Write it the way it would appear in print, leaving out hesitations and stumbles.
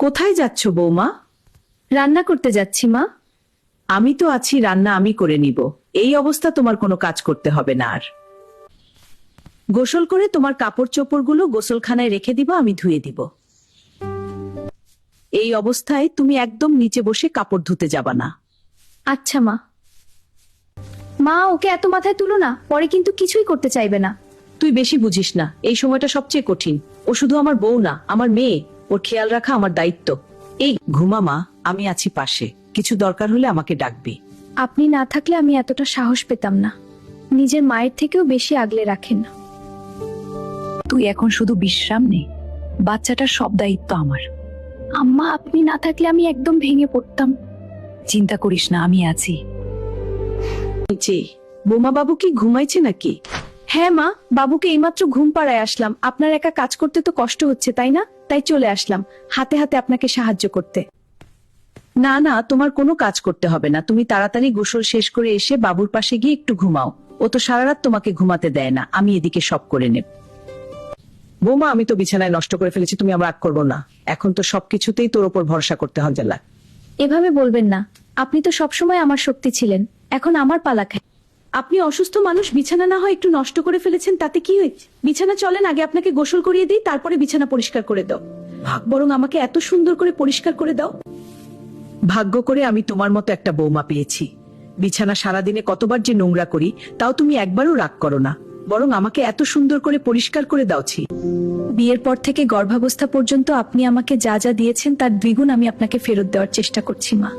কোথায় যাচ্ছ বৌমা? রান্না করতে যাচ্ছি মা। আমি তো আছি, রান্না আমি করে নিব। এই অবস্থা তোমার কোনো কাজ করতে হবে না আর। গোসল করে তোমার কাপড় চোপড়গুলো গোসলখানায় রেখে দিব, আমি ধুয়ে দিব। এই অবস্থায় তুমি একদম নিচে বসে কাপড় ধুতে যাবা না। আচ্ছা মা। মা, ওকে এত মাথায় তুলো না, পরে কিন্তু কিছুই করতে চাইবে না। তুই বেশি বুঝিস না, এই সময়টা সবচেয়ে কঠিন। ও শুধু আমার বউ না, আমার মেয়ে। ওর খেয়াল রাখা আমার দায়িত্ব। এই ঘুমা মা, আমি আছি পাশে, কিছু দরকার হলে আমাকে ডাকবি। আপনি না থাকলে আমি এতটা সাহস পেতাম না। নিজের মায়ের থেকেও বেশি আগলে রাখেন। তুই এখন শুধু বিশ্রাম নে, বাচ্চাটার সব দায়িত্ব আমার। আম্মা, আপনি না থাকলে আমি একদম ভেঙে পড়তাম। চিন্তা করিস না, আমি আছি। নিচে বোমা বাবু কি ঘুমাইছে নাকি? হ্যাঁ মা, বাবুকে এইমাত্র ঘুম পাড়ায় আসলাম। আপনার একা কাজ করতে তো কষ্ট হচ্ছে তাই না? তাই চলে আসলাম হাতে হাতে আপনাকে সাহায্য করতে। না না, তোমার কোনো কাজ করতে হবে না। তুমি তাড়াতাড়ি গোসল শেষ করে এসে বাবুর পাশে গিয়ে একটু ঘুমাও। ও তো সারা রাত তোমাকে ঘুমাতে দেয় না, আমি এদিকে সব করে নেব। বৌমা, আমি তো বিছানায় নষ্ট করে ফেলেছি, তুমি আমার রাগ করবো না। এখন তো সবকিছুতেই তোর ওপর ভরসা করতে হবে। জেলা এভাবে বলবেন না, আপনি তো সবসময় আমার শক্তি ছিলেন, এখন আমার পালা খায়। আপনি অসুস্থ মানুষ, বিছানা না হয় একটু নষ্ট করে ফেলেছেন, তাতে কি হয়েছে? বিছানা চলেন, আগে আপনাকে গোসল করিয়ে দিই, তারপরে বিছানা পরিষ্কার করে দাও। বরং আমাকে এত সুন্দর করে পরিষ্কার করে দাও। ভাগ্য করে আমি তোমার মতো একটা বৌমা পেয়েছি। বিছানা সারাদিনে কতবার যে নোংরা করি, তাও তুমি একবারও রাগ করো না, বরং আমাকে এত সুন্দর করে পরিষ্কার করে দাওছি। বিয়ের পর থেকে গর্ভাবস্থা পর্যন্ত আপনি আমাকে যা যা দিয়েছেন তার দ্বিগুণ আমি আপনাকে ফেরত দেওয়ার চেষ্টা করছি মা।